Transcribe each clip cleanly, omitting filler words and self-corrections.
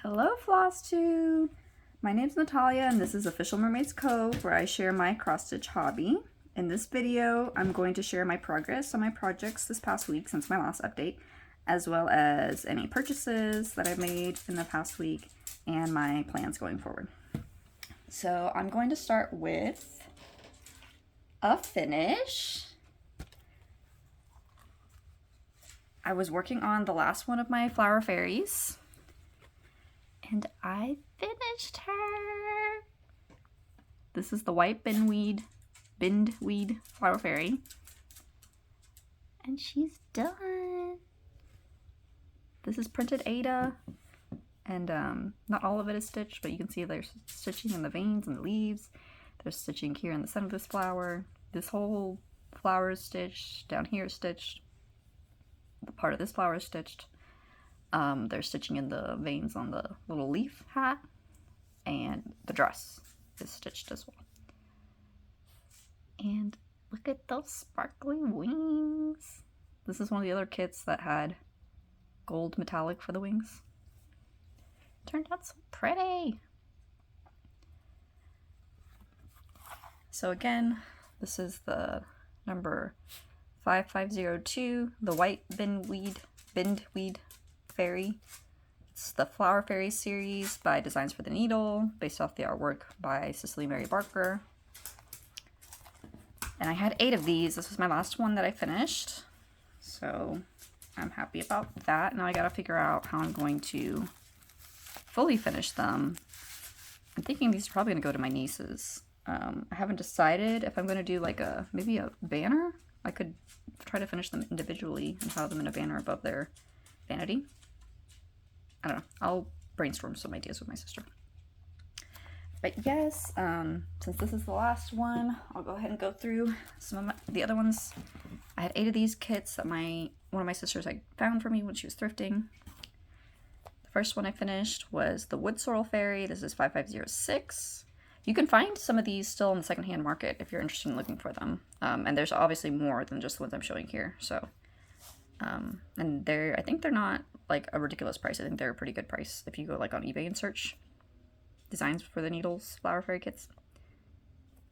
Hello Flosstube! My name's Natalia and this is Official Mermaids Cove, where I share my cross-stitch hobby. In this video, I'm going to share my progress on my projects this past week since my last update, as well as any purchases that I've made in the past week and my plans going forward. So I'm going to start with a finish. I was working on the last one of my flower fairies, and I finished her. This is the white Bindweed flower fairy, and she's done. This is printed Ada, and not all of it is stitched, but you can see there's stitching in the veins and the leaves. There's stitching here in the center of this flower. This whole flower is stitched. Down here is stitched. The part of this flower is stitched. There's stitching in the veins on the little leaf hat, and the dress is stitched as well. And look at those sparkly wings. This is one of the other kits that had gold metallic for the wings. Turned out so pretty. So again, this is the number 5502, the white Bindweed fairy. It's the Flower Fairy series by Designs for the Needle, based off the artwork by Cicely Mary Barker. And I had 8 of these. This was my last one that I finished, so I'm happy about that. Now I gotta figure out how I'm going to fully finish them. I'm thinking these are probably gonna go to my nieces. I haven't decided if I'm gonna do like maybe a banner. I could try to finish them individually and have them in a banner above their vanity. I don't know. I'll brainstorm some ideas with my sister. But yes, since this is the last one, I'll go ahead and go through some of the other ones. I had 8 of these kits that one of my sisters found for me when she was thrifting. The first one I finished was the Wood Sorrel Fairy. This is 5506. You can find some of these still in the secondhand market if you're interested in looking for them. And there's obviously more than just the ones I'm showing here. So, and I think they're not like a ridiculous price. I think they're a pretty good price if you go like on eBay and search Designs for the Needles flower fairy kits.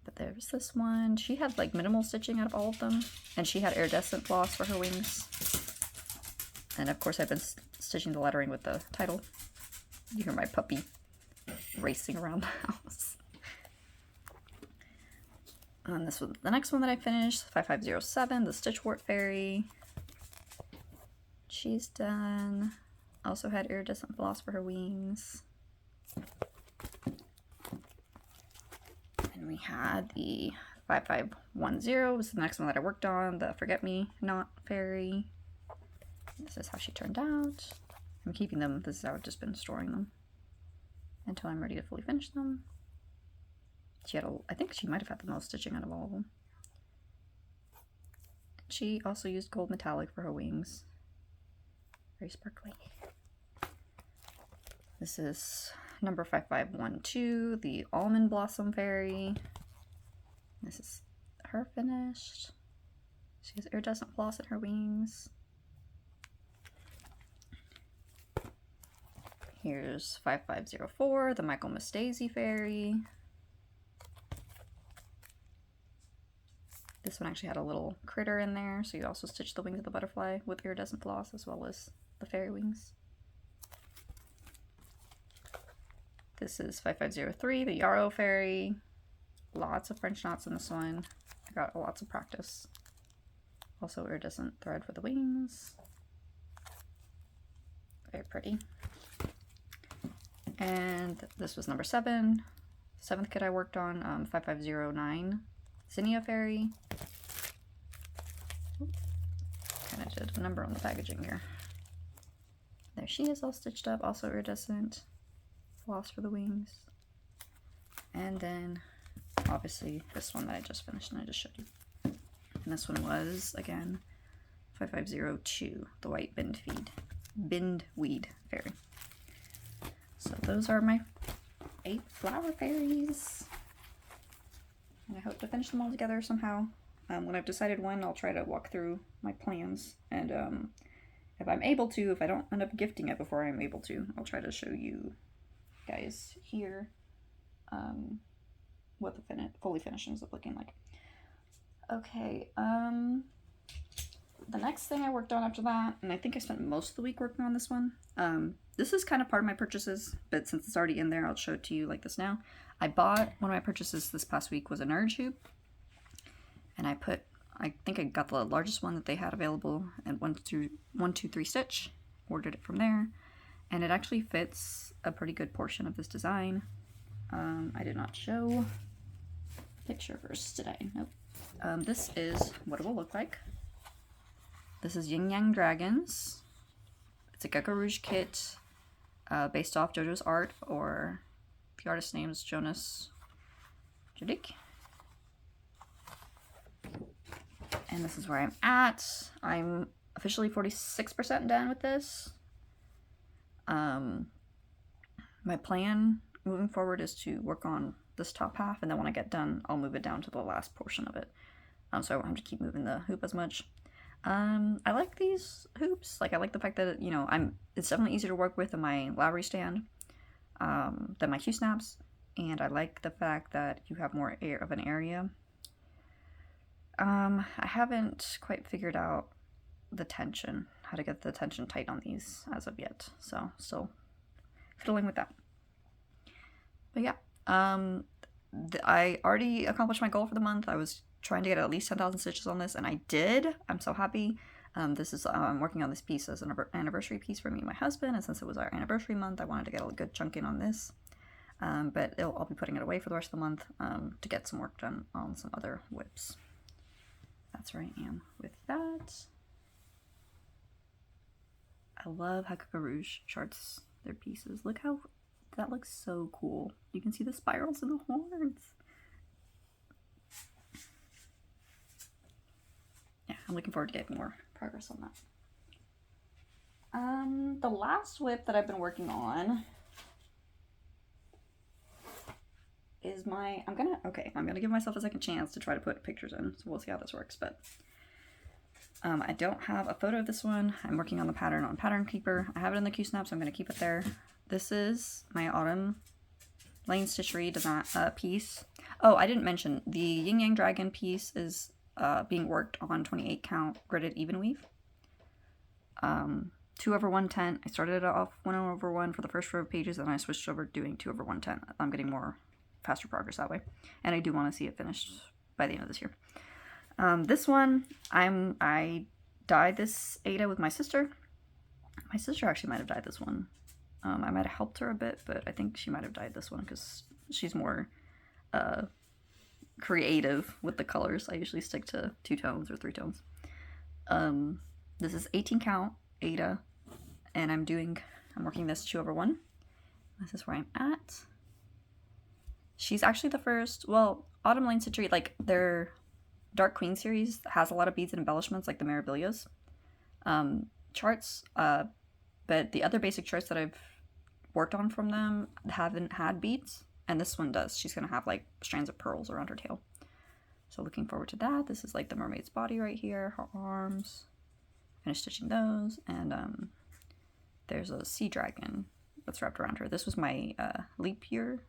But there's this one. She had like minimal stitching out of all of them, and she had iridescent floss for her wings. And of course I've been stitching the lettering with the title. You hear my puppy racing around the house. And this was the next one that I finished, 5507, the Stitchwort Fairy. She's done. Also had iridescent floss for her wings. And we had the 5510, was the next one that I worked on, the Forget Me Not Fairy. This is how she turned out. I'm keeping them. This is how I've just been storing them until I'm ready to fully finish them. She had I think she might have had the most stitching out of all of them. She also used gold metallic for her wings. Very sparkly. This is number 5512, the Almond Blossom Fairy. This is her finished. She has iridescent floss in her wings. Here's 5504, the Michael Miss Daisy Fairy. This one actually had a little critter in there, so you also stitched the wings of the butterfly with iridescent floss as well as the fairy wings. This is 5503, the Yarrow Fairy. Lots of French knots in this one. I got lots of practice. Also iridescent thread for the wings. Very pretty. And this was number 7. 7th kit I worked on, 5509. Zinnia Fairy. Kind of did a number on the packaging here. There she is, all stitched up, also iridescent floss for the wings. And then obviously this one that I just finished and I just showed you. And this one was again 5502, the white Bindweed Fairy. So those are my 8 flower fairies. And I hope to finish them all together somehow. When I've decided when, I'll try to walk through my plans and if I'm able to, if I don't end up gifting it before I'm able to, I'll try to show you guys here what the fully finished ends up looking like. Okay, the next thing I worked on after that, and I think I spent most of the week working on this one. This is kind of part of my purchases, but since it's already in there, I'll show it to you like this now. I bought, one of my purchases this past week was a nerd tube, and I think I got the largest one that they had available and 1, 2, 3 stitch, ordered it from there, and it actually fits a pretty good portion of this design. I did not show a picture first today. Nope. This is what it will look like. This is Yin Yang Dragons. It's a Gecko Rouge kit based off JoJo's art, or the artist's name is Jonas Judik. And this is where I'm at. I'm officially 46% done with this. My plan moving forward is to work on this top half, and then when I get done, I'll move it down to the last portion of it. So I won't have to keep moving the hoop as much. I like these hoops. Like, I like the fact that, you know, it's definitely easier to work with than my Lowry stand, than my Q-snaps, and I like the fact that you have more of an area. I haven't quite figured out the tension, how to get the tension tight on these as of yet, so still fiddling with that. But yeah, I already accomplished my goal for the month. I was trying to get at least 10,000 stitches on this, and I did. I'm so happy. This is, I'm working on this piece as an anniversary piece for me and my husband, and since it was our anniversary month, I wanted to get a good chunk in on this. But I'll be putting it away for the rest of the month to get some work done on some other whips. That's where I am with that. I love how Gecko Rouge charts their pieces. Look how that looks so cool. You can see the spirals and the horns. Yeah, I'm looking forward to getting more progress on that. The last whip that I've been working on is I'm gonna give myself a second chance to try to put pictures in, so we'll see how this works, but I don't have a photo of this one. I'm working on the pattern on Pattern Keeper. I have it in the Q-snap, so I'm gonna keep it there. This is my Autumn Lane Stitchery design piece. Oh, I didn't mention, the Yin Yang Dragon piece is being worked on 28 count gridded even weave. 2/110. I started it off 1/1 for the first row of pages, and I switched over to doing 2/110. I'm getting more faster progress that way, and I do want to see it finished by the end of this year. This one, I dyed this Ada with my sister. My sister actually might have dyed this one. I might have helped her a bit, but I think she might have dyed this one because she's more creative with the colors. I usually stick to 2 tones or 3 tones. This is 18 count Ada, and I'm working this 2/1. This is where I'm at. She's actually the first, well, Autumn Lane Stitchery, like their Dark Queen series has a lot of beads and embellishments like the Mirabilia's charts, but the other basic charts that I've worked on from them haven't had beads, and this one does. She's gonna have like strands of pearls around her tail. So looking forward to that. This is like the mermaid's body right here, her arms. Finished stitching those, and there's a sea dragon that's wrapped around her. This was my leap year.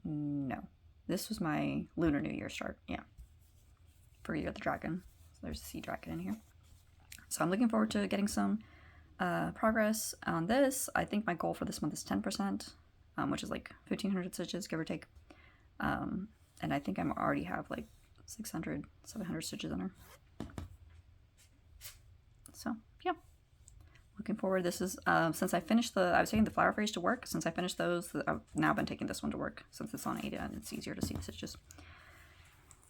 No, this was my Lunar New Year start. Yeah, for Year of the Dragon. So there's a sea dragon in here. So I'm looking forward to getting some progress on this. I think my goal for this month is 10%, which is like 1,500 stitches, give or take. And I think I already have like 600, 700 stitches in her. So yeah, looking forward. This is since I finished I was taking the flower phrase to work. Since I finished those, I've now been taking this one to work since it's on Ada and it's easier to see the stitches.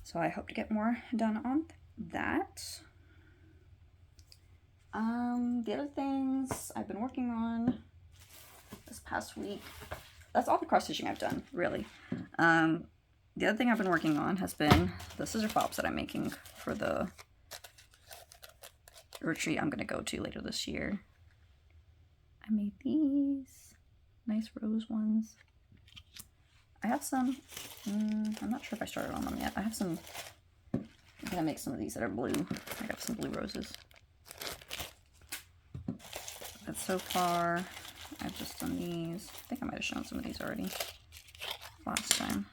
So I hope to get more done on that. The other things I've been working on this past week, that's all the cross stitching I've done, really. The other thing I've been working on has been the scissor fobs that I'm making for the retreat I'm going to go to later this year. I made these nice rose ones. I have some, I'm not sure if I started on them yet. I have some, I'm going to make some of these that are blue. I got some blue roses. But so far, I've just done these. I think I might have shown some of these already last time.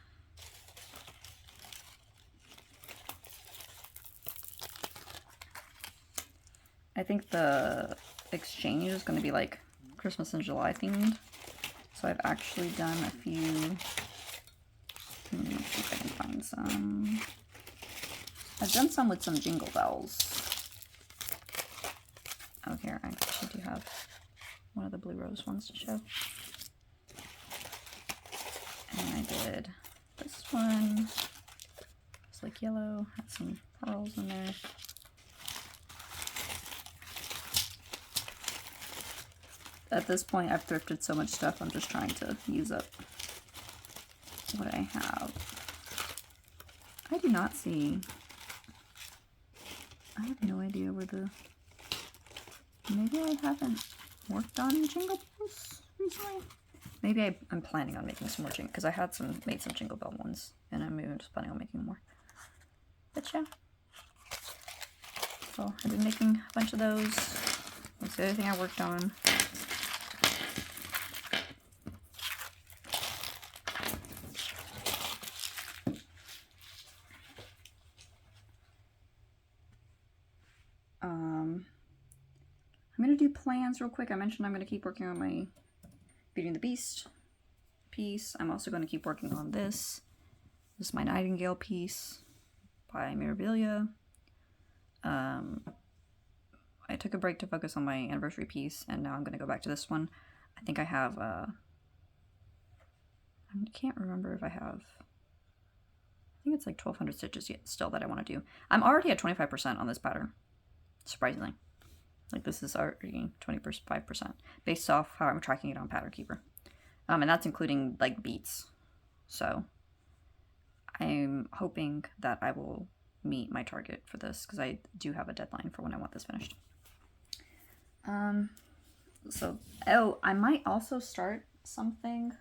I think the exchange is going to be like Christmas and July themed. So I've actually done a few. Let's see if I can find some. I've done some with some jingle bells. Oh, here, I actually do have one of the blue rose ones to show. And I did this one. It's like yellow, had some pearls in there. At this point, I've thrifted so much stuff, I'm just trying to use up what I have. I do not see... I have no idea where the... Maybe I haven't worked on jingle bells recently? Maybe I'm planning on making some more jingle, because I had made some jingle bell ones, and I'm maybe just planning on making more. But yeah. So I've been making a bunch of those. That's the other thing I worked on. I'm going to do plans real quick. I mentioned I'm going to keep working on my Beauty and the Beast piece. I'm also going to keep working on this. This is my Nightingale piece by Mirabilia. I took a break to focus on my anniversary piece, and now I'm going to go back to this one. I think I have, I can't remember if I have, I think it's like 1,200 stitches yet still that I want to do. I'm already at 25% on this pattern, surprisingly. Like this is already 25% based off how I'm tracking it on Pattern Keeper. And that's including like beats. So I'm hoping that I will meet my target for this because I do have a deadline for when I want this finished. I might also start something.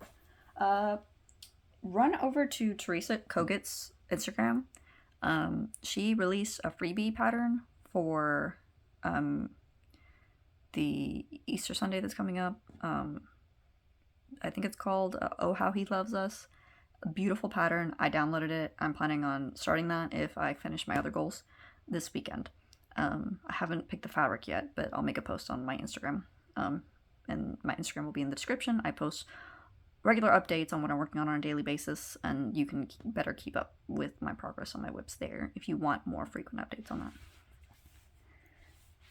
Run over to Teresa Kogut's Instagram. She released a freebie pattern for the Easter Sunday that's coming up. I think it's called Oh How He Loves Us. A beautiful pattern. I downloaded it. I'm planning on starting that if I finish my other goals this weekend. I haven't picked the fabric yet, but I'll make a post on my Instagram. And my Instagram will be in the description. I post regular updates on what I'm working on a daily basis, and you can better keep up with my progress on my whips there if you want more frequent updates on that.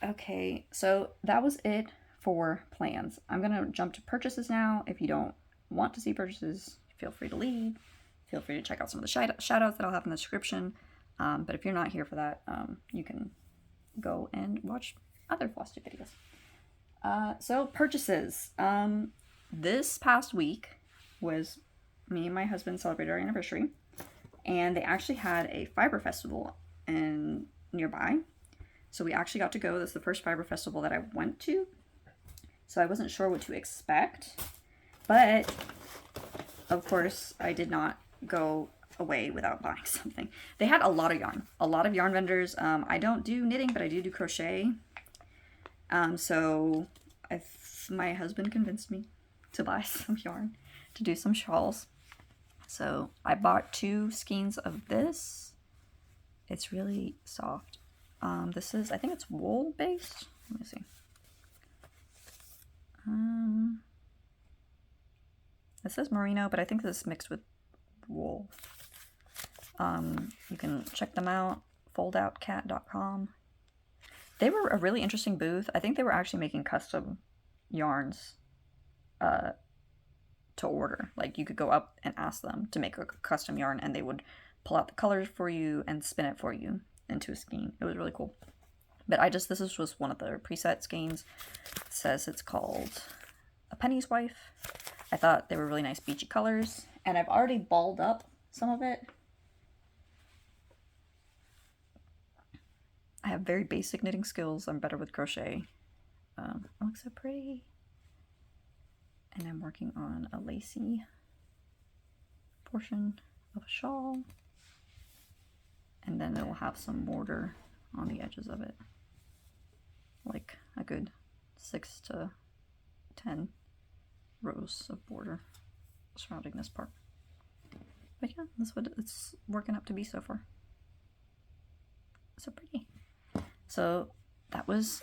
Okay, so that was it for plans. I'm going to jump to purchases now. If you don't want to see purchases, feel free to leave. Feel free to check out some of the shoutouts that I'll have in the description. But if you're not here for that, you can go and watch other Flosstube videos. So purchases. This past week was me and my husband celebrated our anniversary, and they actually had a fiber festival nearby. So we actually got to go. This is the first fiber festival that I went to. So I wasn't sure what to expect. But, of course, I did not go away without buying something. They had a lot of yarn. A lot of yarn vendors. I don't do knitting, but I do crochet. So my husband convinced me to buy some yarn to do some shawls. So I bought 2 skeins of this. It's really soft. This is, I think it's wool based. Let me see. It says merino, but I think this is mixed with wool. You can check them out, foldoutcat.com. They were a really interesting booth. I think they were actually making custom yarns to order. Like you could go up and ask them to make a custom yarn, and they would pull out the colors for you and spin it for you into a skein. It was really cool. But this is just one of the preset skeins. It says it's called A Penny's Wife. I thought they were really nice beachy colors, and I've already balled up some of it. I have very basic knitting skills. I'm better with crochet. It looks so pretty. And I'm working on a lacy portion of a shawl. And then it will have some border on the edges of it. Like a good 6 to 10 rows of border surrounding this part. But yeah, that's what it's working up to be so far. So pretty. So that was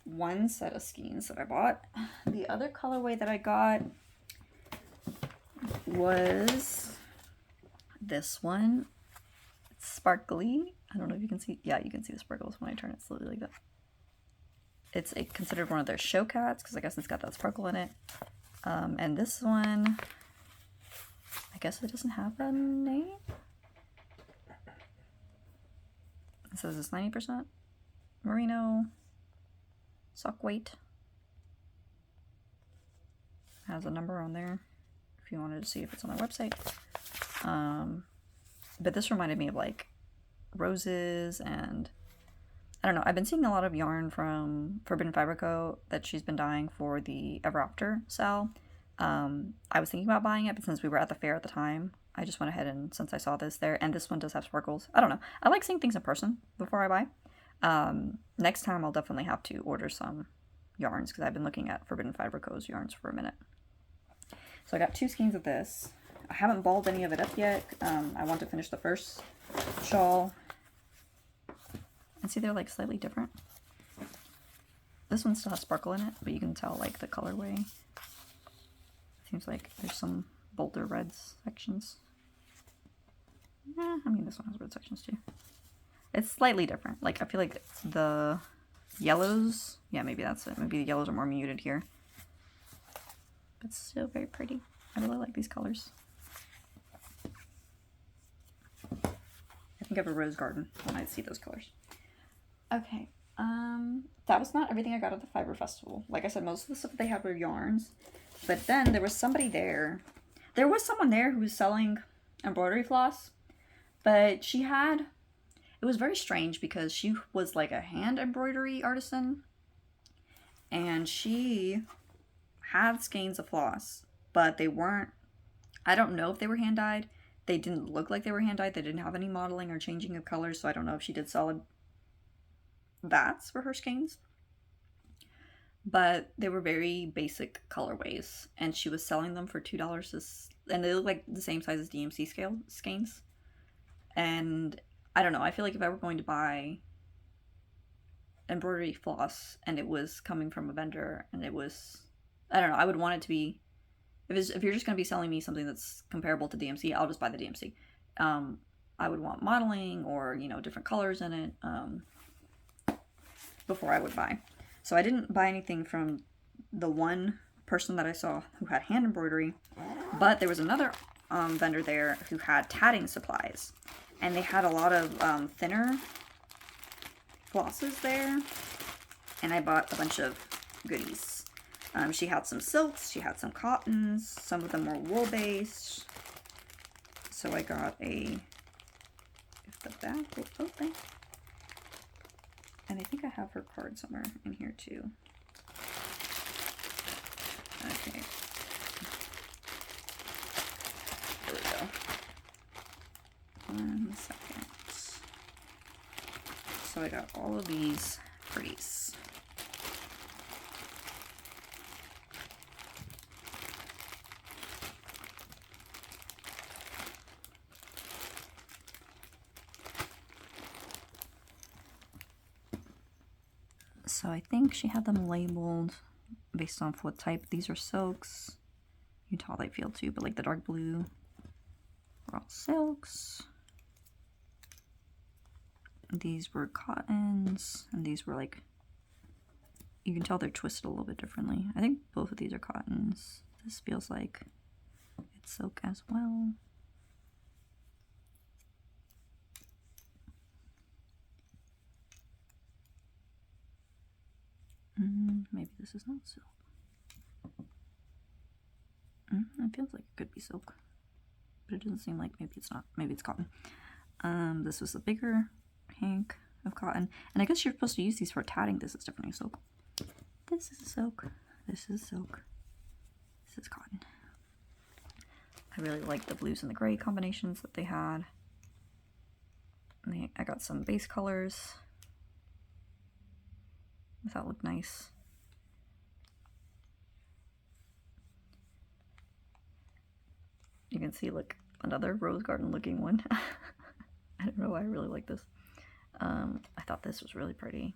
one set of skeins that I bought. The other colorway that I got was this one. It's sparkly. I don't know if you can see. Yeah, you can see the sparkles when I turn it slowly like that. It's considered one of their show cats because I guess it's got that sparkle in it. And this one, I guess it doesn't have a name. It says it's 90% merino sock weight. Has a number on there if you wanted to see if it's on their website. But this reminded me of like roses, and I don't know, I've been seeing a lot of yarn from Forbidden Fiber Co. that she's been dyeing for the Ever After sale. I was thinking about buying it, but since we were at the fair at the time, I just went ahead and since I saw this there, and this one does have sparkles. I don't know. I like seeing things in person before I buy. Next time I'll definitely have to order some yarns because I've been looking at Forbidden Fiber Co.'s yarns for a minute. So I got 2 skeins of this. I haven't balled any of it up yet. I want to finish the first shawl. And see, they're like slightly different. This one still has sparkle in it, but you can tell like the colorway. Seems like there's some bolder reds sections. I mean, this one has red sections too. It's slightly different. Like, I feel like the yellows, yeah, maybe that's it. Maybe the yellows are more muted here. But still very pretty. I really like these colors. I think of a rose garden when I see those colors. Okay, that was not everything I got at the Fiber Festival. Like I said, most of the stuff that they had were yarns. But then there was somebody there. There was someone there who was selling embroidery floss. But she had... It was very strange because she was like a hand embroidery artisan. And she had skeins of floss. But they weren't... I don't know if they were hand-dyed. They didn't look like they were hand-dyed. They didn't have any modeling or changing of colors. So I don't know if she did solid bats for her skeins. But they were very basic colorways, and she was selling them for $2 and they look like the same size as DMC scale skeins. And I don't know, I feel like if I were going to buy embroidery floss and it was coming from a vendor and it was, I don't know, I would want it to be, if you're just going to be selling me something that's comparable to DMC, I'll just buy the DMC. I would want modeling or, you know, different colors in it before I would buy. So I didn't buy anything from the one person that I saw who had hand embroidery, but there was another vendor there who had tatting supplies, and they had a lot of thinner flosses there, and I bought a bunch of goodies. She had some silks, she had some cottons, some of them were wool based, so I got if the back will open. And I think I have her card somewhere in here too. Okay. There we go. 1 second. So I got all of these pretties. So I think she had them labeled based on what type. These are silks. You can tell they feel too, but like the dark blue were all silks. These were cottons, and these were like, you can tell they're twisted a little bit differently. I think both of these are cottons. This feels like it's silk as well. Maybe this is not silk. It feels like it could be silk, but it doesn't seem like, maybe it's not. Maybe it's cotton. This was the bigger hank of cotton, and I guess you're supposed to use these for tatting. This is definitely silk. This is silk. This is silk. This is cotton. I really like the blues and the gray combinations that they had. I got some base colors. That looked nice. You can see like another rose garden looking one. I don't know why I really like this. I thought this was really pretty.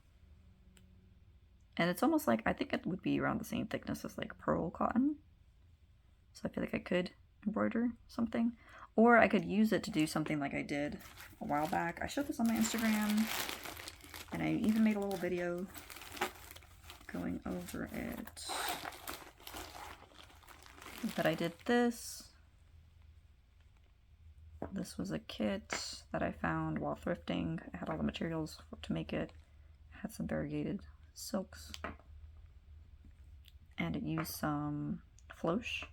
And it's almost like, I think it would be around the same thickness as like pearl cotton. So I feel like I could embroider something. Or I could use it to do something like I did a while back. I showed this on my Instagram. And I even made a little video going over it. But I did this. This was a kit that I found while thrifting. I had all the materials to make it. It had some variegated silks. And it used some Flosh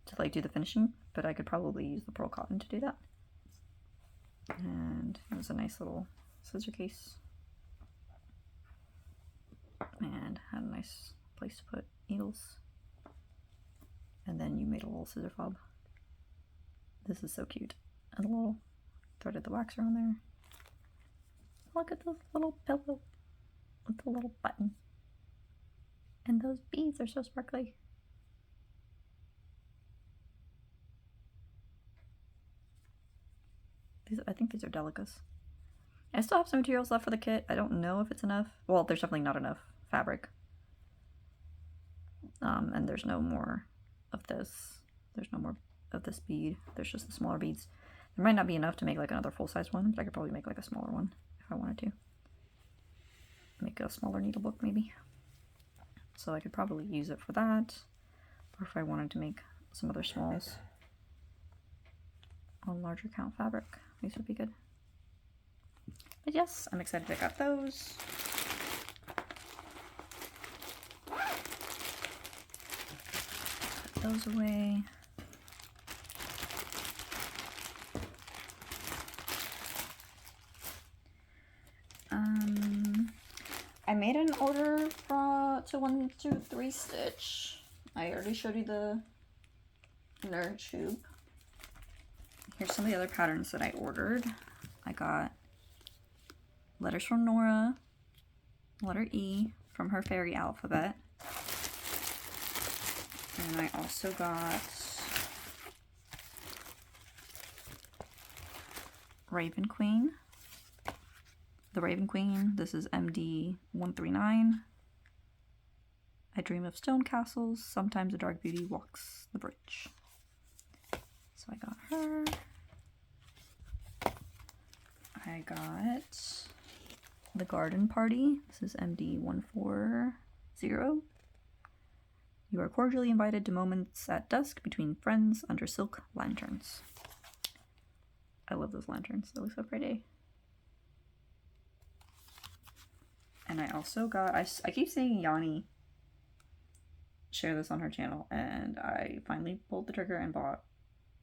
to like do the finishing, but I could probably use the pearl cotton to do that. And it was a nice little scissor case. And had a nice place to put needles. And then you made a little scissor fob. This is so cute. And a little threaded the wax around there. Look at this little pillow with the little button. And those beads are so sparkly. I think these are delicas. I still have some materials left for the kit. I don't know if it's enough. Well, there's definitely not enough fabric. And there's no more of this. There's no more of this bead. There's just the smaller beads. There might not be enough to make like another full-size one, but I could probably make like a smaller one if I wanted to. Make a smaller needle book maybe. So I could probably use it for that. Or if I wanted to make some other smalls on larger count fabric, these would be good. But yes, I'm excited I got those. Put those away. I made an order to 123 Stitch. I already showed you the nerd tube. Here's some of the other patterns that I ordered. I got letters from Nora, letter E from her fairy alphabet. And I also got Raven Queen. The Raven Queen, this is MD 139. I dream of stone castles, sometimes a dark beauty walks the bridge. So I got her. I got the Garden Party. This is MD 140. You are cordially invited to moments at dusk between friends under silk lanterns. I love those lanterns, they look so pretty. And I also got, I keep seeing Yanni share this on her channel, and I finally pulled the trigger and bought.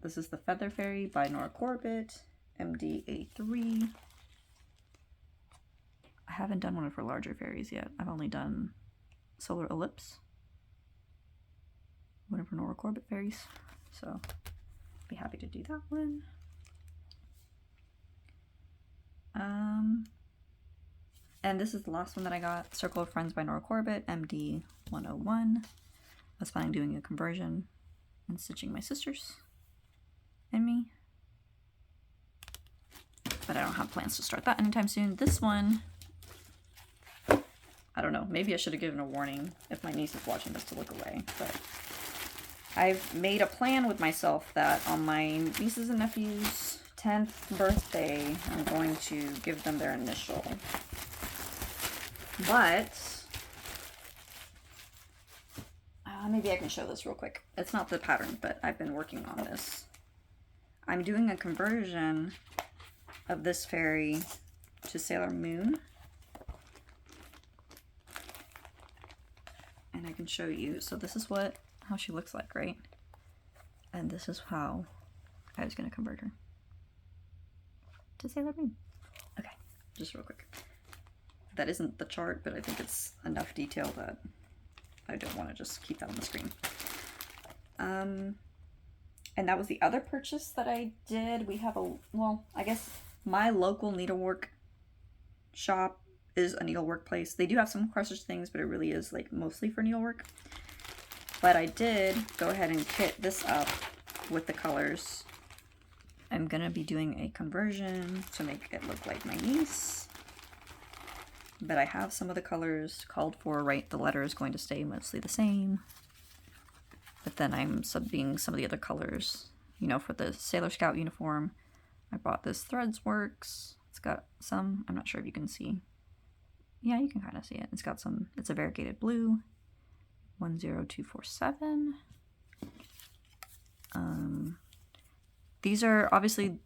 This is the Feather Fairy by Nora Corbett, MDA3. I haven't done one of her larger fairies yet. I've only done Solar Ellipse, one of her Nora Corbett fairies. So I'll be happy to do that one. And this is the last one that I got, Circle of Friends by Nora Corbett, MD 101. I was planning on doing a conversion and stitching my sisters and me. But I don't have plans to start that anytime soon. This one, I don't know, maybe I should have given a warning if my niece is watching this to look away. But I've made a plan with myself that on my nieces and nephews' 10th birthday, I'm going to give them their initial. But maybe I can show this real quick. It's not the pattern, but I've been working on this. I'm doing a conversion of this fairy to Sailor Moon. And I can show you. So this is how she looks like, right? And this is how I was going to convert her to Sailor Moon. Okay, just real quick. That isn't the chart, but I think it's enough detail that I don't want to just keep that on the screen. And that was the other purchase that I did. We have well, I guess my local needlework shop is a needlework place. They do have some cross stitch things, but it really is like mostly for needlework. But I did go ahead and kit this up with the colors. I'm gonna be doing a conversion to make it look like my niece. But I have some of the colors called for, right? The letter is going to stay mostly the same. But then I'm subbing some of the other colors. You know, for the Sailor Scout uniform, I bought this Threads Works. It's got some, I'm not sure if you can see. Yeah, you can kind of see it. It's got some, it's a variegated blue. 10247. These are obviously,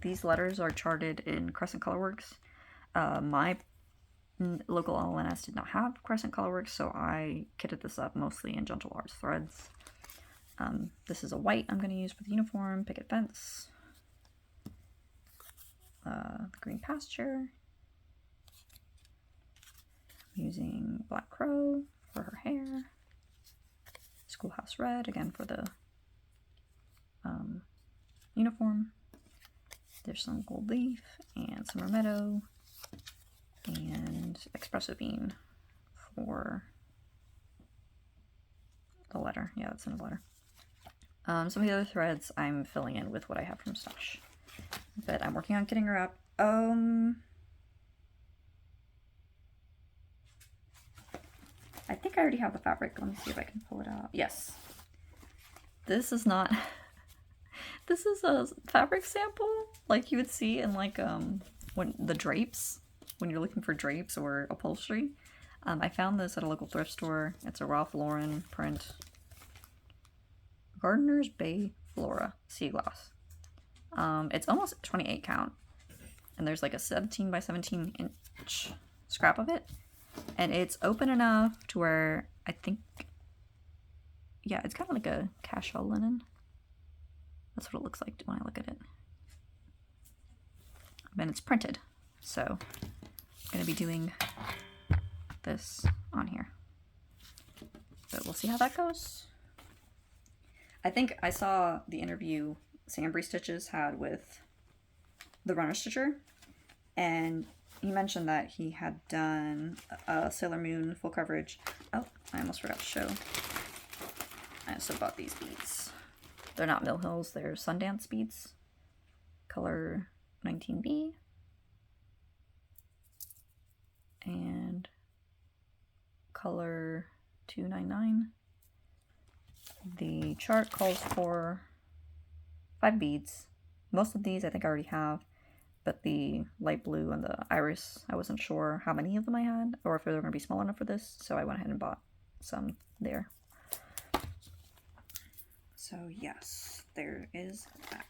these letters are charted in Crescent Colorworks. My local LNS did not have Crescent Colorworks, so I kitted this up mostly in Gentle Arts threads. This is a white I'm going to use for the uniform, picket fence, the green pasture. I'm using Black Crow for her hair, Schoolhouse Red again for the uniform. There's some gold leaf and summer meadow and espresso bean for the letter. Yeah, that's in the letter. Some of the other threads I'm filling in with what I have from Stash, but I'm working on getting her up. I think I already have the fabric. Let me see if I can pull it out. Yes. This is not... This is a fabric sample like you would see in like when the drapes, when you're looking for drapes or upholstery. I found this at a local thrift store. It's a Ralph Lauren print. Gardener's Bay Flora Sea Gloss. It's almost 28 count. And there's like a 17 by 17 inch scrap of it. And it's open enough to where I think, yeah, it's kind of like a casual linen. That's what it looks like when I look at it. And it's printed. So I'm going to be doing this on here. But we'll see how that goes. I think I saw the interview Sambry Stitches had with the Runner Stitcher, and he mentioned that he had done a Sailor Moon full coverage. Oh, I almost forgot to show. I also bought these beads. They're not Mill Hills, they're Sundance beads. Color 19B. And color 299. The chart calls for 5 beads. Most of these I think I already have, but the light blue and the iris, I wasn't sure how many of them I had, or if they were going to be small enough for this, so I went ahead and bought some there. So yes, there is that.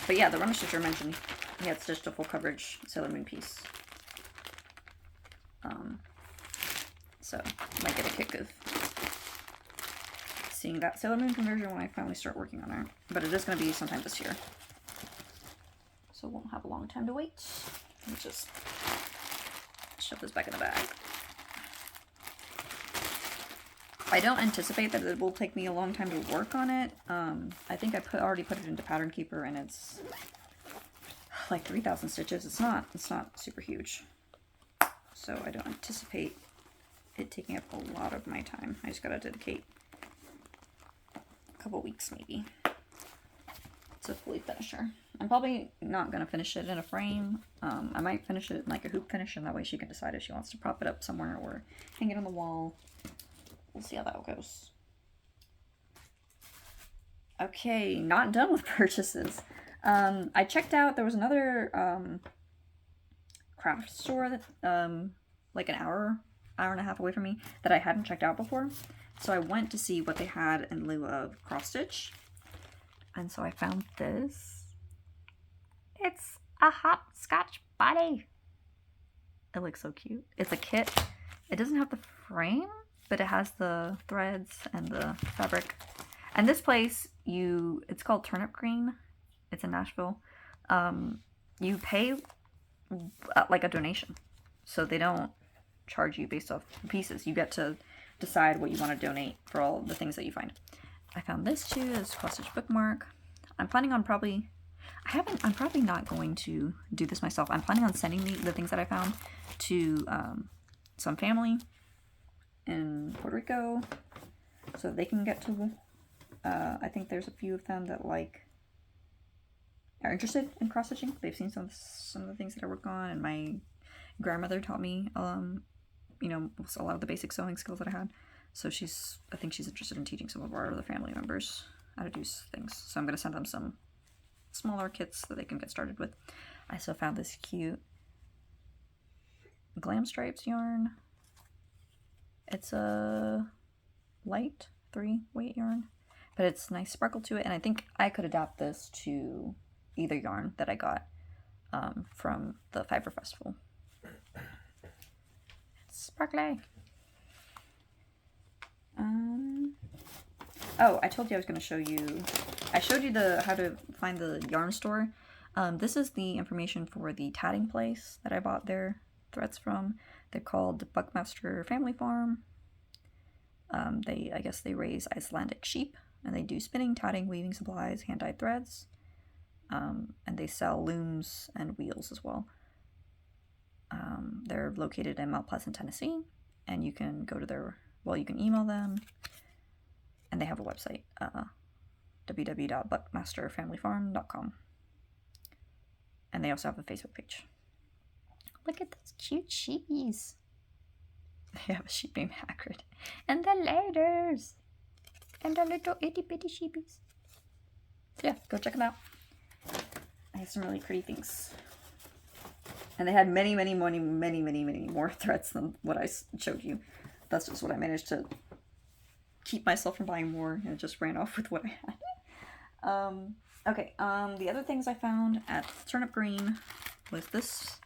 But yeah, the Runner Stitcher mentioned he had stitched a full coverage Sailor Moon piece. So might get a kick of seeing that Sailor Moon conversion when I finally start working on it. But it is going to be sometime this year. So won't have a long time to wait. Let me just shove this back in the bag. I don't anticipate that it will take me a long time to work on it. I think I already put it into Pattern Keeper and it's like 3,000 stitches. It's not super huge. So I don't anticipate it taking up a lot of my time. I just gotta dedicate a couple weeks maybe to fully finish her. I'm probably not gonna finish it in a frame. I might finish it in like a hoop finish, and that way she can decide if she wants to prop it up somewhere or hang it on the wall. We'll see how that goes. Okay, not done with purchases. I checked out, there was another craft store that like an hour and a half away from me that I hadn't checked out before. So I went to see what they had in lieu of cross stitch. And so I found this. It's a hopscotch body. It looks so cute. It's a kit. It doesn't have the frame, but it has the threads and the fabric. And this place, it's called Turnip Green. It's in Nashville. You pay like a donation. So they don't charge you based off the pieces. You get to decide what you want to donate for all the things that you find. I found this too, this cross-stitch bookmark. I'm planning on I'm probably not going to do this myself. I'm planning on sending the things that I found to some family in Puerto Rico so they can get to I think there's a few of them that are interested in cross stitching. They've seen some of the things that I work on, and my grandmother taught me, you know, a lot of the basic sewing skills that I had. So I think she's interested in teaching some of our other family members how to do things. So I'm gonna send them some smaller kits that they can get started with. I also found this cute Glam Stripes yarn. It's a light 3-weight yarn, but it's nice sparkle to it, and I think I could adapt this to either yarn that I got from the Fiber Festival. It's sparkly. Oh, I told you I was going to show you. I showed you how to find the yarn store. This is the information for the tatting place that I bought their threads from. They're called Buckmaster Family Farm. I guess they raise Icelandic sheep, and they do spinning, tatting, weaving supplies, hand-dyed threads, and they sell looms and wheels as well. They're located in Mount Pleasant, Tennessee, and you can go to you can email them, and they have a website, www.buckmasterfamilyfarm.com, and they also have a Facebook page. Look at those cute sheepies. They have a sheep named Hagrid. And the ladders. And the little itty bitty sheepies. So yeah, go check them out. I have some really pretty things. And they had many more threads than what I showed you. That's just what I managed to keep myself from buying more, and it just ran off with what I had. Okay, the other things I found at Turnip Green was this.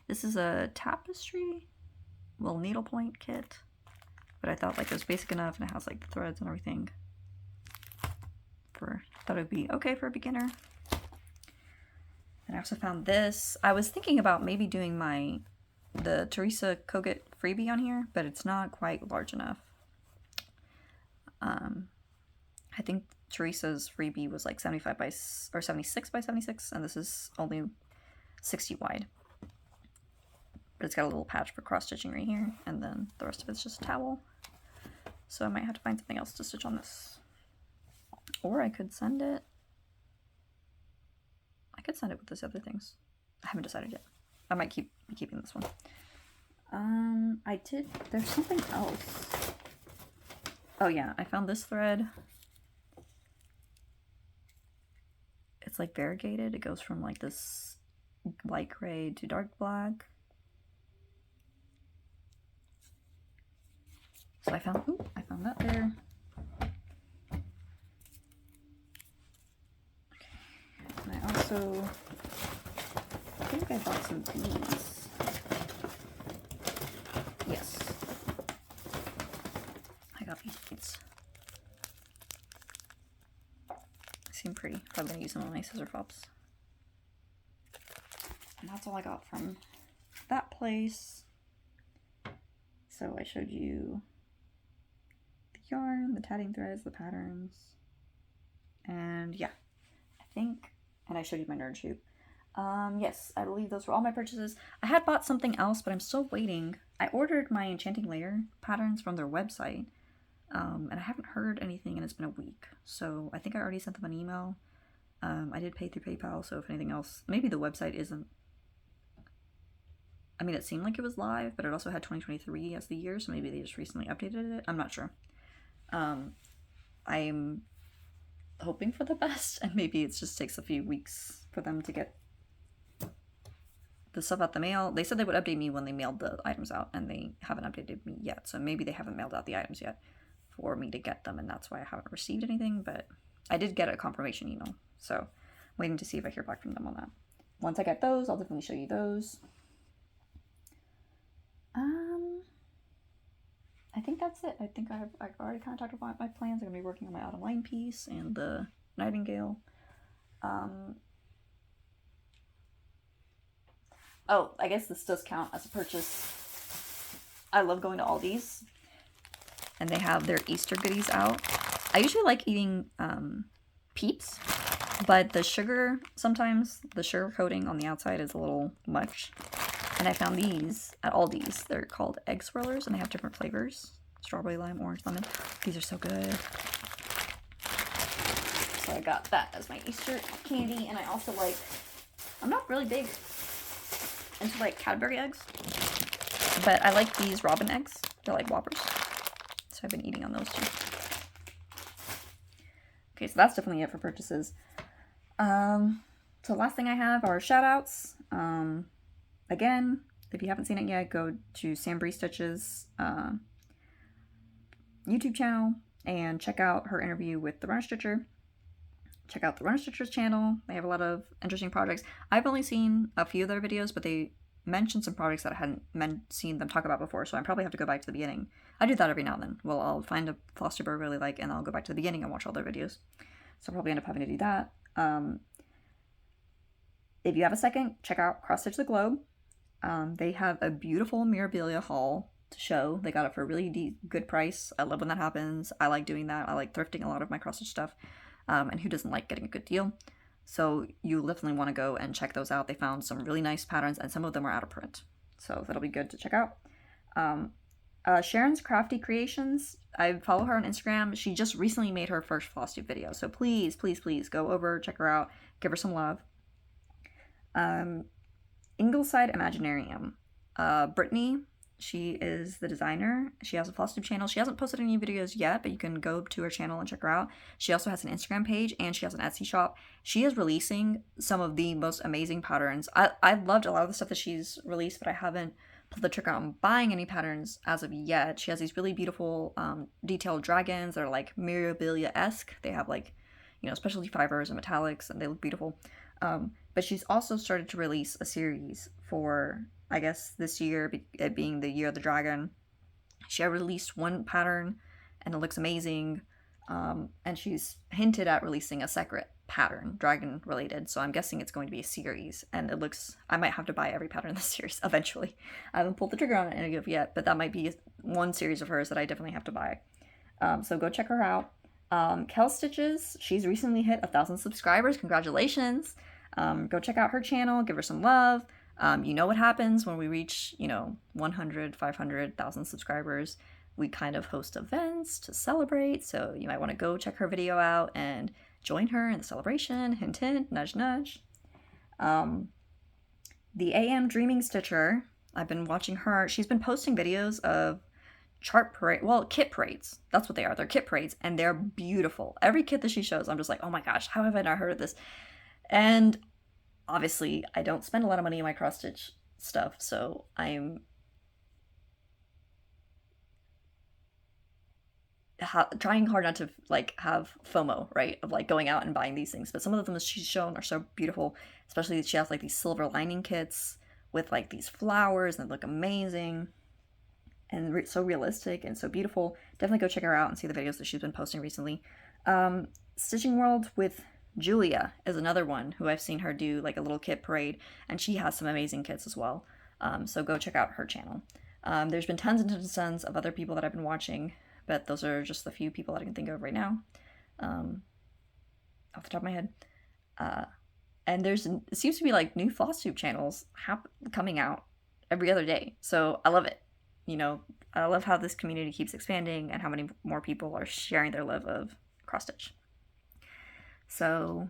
This is a tapestry, little needlepoint kit, but I thought like it was basic enough, and it has like the threads and everything. Thought it would be okay for a beginner. And I also found this. I was thinking about maybe doing the Teresa Kogut freebie on here, but it's not quite large enough. I think Teresa's freebie was like 76 by 76, and this is only 60 wide. But it's got a little patch for cross stitching right here, and then the rest of it's just a towel. So I might have to find something else to stitch on this. Or I could send it. With those other things. I haven't decided yet. I might be keeping this one. There's something else. Oh yeah, I found this thread. It's like variegated. It goes from like this light gray to dark black. So I found that there. Okay. And I think I bought some beads. Yes. I got these beads. They seem pretty. Probably gonna use them on my Scissor Fobs. And that's all I got from that place. So I showed you the yarn, the tatting threads, the patterns, and yeah, and I showed you my nerd shoe. Yes, I believe those were all my purchases. I had bought something else, but I'm still waiting. I ordered my Enchanting Layer patterns from their website, and I haven't heard anything, and it's been a week. So I think I already sent them an email. I did pay through PayPal, so if anything else, maybe the website isn't. I mean, it seemed like it was live, but it also had 2023 as the year, so maybe they just recently updated it. I'm not sure. I'm hoping for the best, and maybe it just takes a few weeks for them to get the stuff out the mail. They said they would update me when they mailed the items out, and they haven't updated me yet, so maybe they haven't mailed out the items yet for me to get them, and that's why I haven't received anything, but I did get a confirmation email, so I'm waiting to see if I hear back from them on that. Once I get those, I'll definitely show you those. I think that's it. I think I've already kind of talked about my plans. I'm going to be working on my autumn line piece and the Nightingale. Oh, I guess this does count as a purchase. I love going to Aldi's, and they have their Easter goodies out. I usually like eating Peeps, but the sugar coating on the outside is a little much. And I found these at Aldi's. They're called egg swirlers, and they have different flavors. Strawberry, lime, orange, lemon. These are so good. So I got that as my Easter candy, and I also like, I'm not really big into like Cadbury eggs, but I like these robin eggs. They're like Whoppers. So I've been eating on those too. Okay, so that's definitely it for purchases. So last thing I have are shoutouts. Again, if you haven't seen it yet, go to Sam Bree Stitches YouTube channel and check out her interview with the Runner Stitcher. Check out the Runner Stitcher's channel. They have a lot of interesting projects. I've only seen a few of their videos, but they mentioned some projects that I hadn't seen them talk about before, so I probably have to go back to the beginning. I do that every now and then. Well, I'll find a Flosstube I really like, and I'll go back to the beginning and watch all their videos. So I'll probably end up having to do that. If you have a second, check out Cross Stitch the Globe. They have a beautiful Mirabilia haul to show. They got it for a really good price. I love when that happens. I like doing that. I like thrifting a lot of my cross stitch stuff. And who doesn't like getting a good deal? So you definitely want to go and check those out. They found some really nice patterns, and some of them are out of print. So that'll be good to check out. Sharon's Crafty Creations. I follow her on Instagram. She just recently made her first Flosstube video. So please, please, please go over, check her out, give her some love. Ingleside Imaginarium. Brittany, she is the designer. She has a Flosstube channel. She hasn't posted any videos yet, but you can go to her channel and check her out. She also has an Instagram page, and she has an Etsy shop. She is releasing some of the most amazing patterns. I've loved a lot of the stuff that she's released, but I haven't pulled the trigger on buying any patterns as of yet. She has these really beautiful detailed dragons that are like Mirabilia-esque. They have like, you know, specialty fibers and metallics, and they look beautiful. But she's also started to release a series for, I guess, this year, it being the Year of the Dragon. She released one pattern, and it looks amazing. And she's hinted at releasing a separate pattern, dragon related. So I'm guessing it's going to be a series, and it looks, I might have to buy every pattern in this series eventually. I haven't pulled the trigger on any of it yet, but that might be one series of hers that I definitely have to buy. So go check her out. Kel Stitches, she's recently hit 1,000 subscribers. Congratulations. Go check out her channel, give her some love. You know what happens when we reach, 100, 500, 1,000 subscribers. We kind of host events to celebrate, so you might want to go check her video out and join her in the celebration. Hint, hint, nudge, nudge. The AM Dreaming Stitcher, I've been watching her. She's been posting videos of kit parades. That's what they are. They're kit parades, and they're beautiful. Every kit that she shows, I'm just like, oh my gosh, how have I not heard of this? And obviously, I don't spend a lot of money on my cross-stitch stuff, so I'm trying hard not to, have FOMO, right? Of, going out and buying these things. But some of them she's shown are so beautiful, especially she has, these silver lining kits with, these flowers, and they look amazing, and so realistic and so beautiful. Definitely go check her out and see the videos that she's been posting recently. Stitching World with Julia is another one who I've seen her do a little kit parade, and she has some amazing kits as well. So go check out her channel. There's been tons and tons and tons of other people that I've been watching, but those are just the few people that I can think of right now, off the top of my head. And it seems to be new Flosstube channels coming out every other day. So I love it. I love how this community keeps expanding and how many more people are sharing their love of cross stitch. So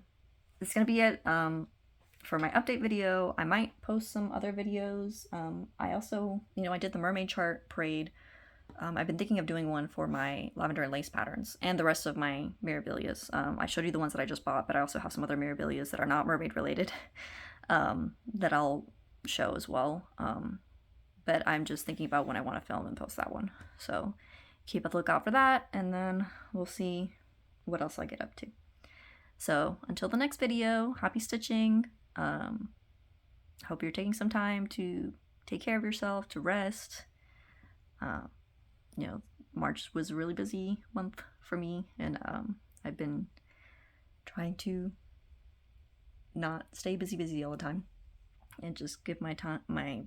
this is going to be it for my update video. I might post some other videos. I also, I did the mermaid chart parade. I've been thinking of doing one for my lavender and lace patterns and the rest of my Mirabilias. I showed you the ones that I just bought, but I also have some other Mirabilias that are not mermaid related that I'll show as well. But I'm just thinking about when I want to film and post that one. So keep a lookout for that, and then we'll see what else I get up to. So until the next video, happy stitching. Hope you're taking some time to take care of yourself, to rest. March was a really busy month for me, and I've been trying to not stay busy all the time, and just give my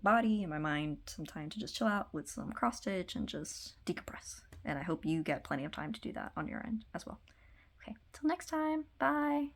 body and my mind some time to just chill out with some cross stitch and just decompress. And I hope you get plenty of time to do that on your end as well. Okay, till next time, bye.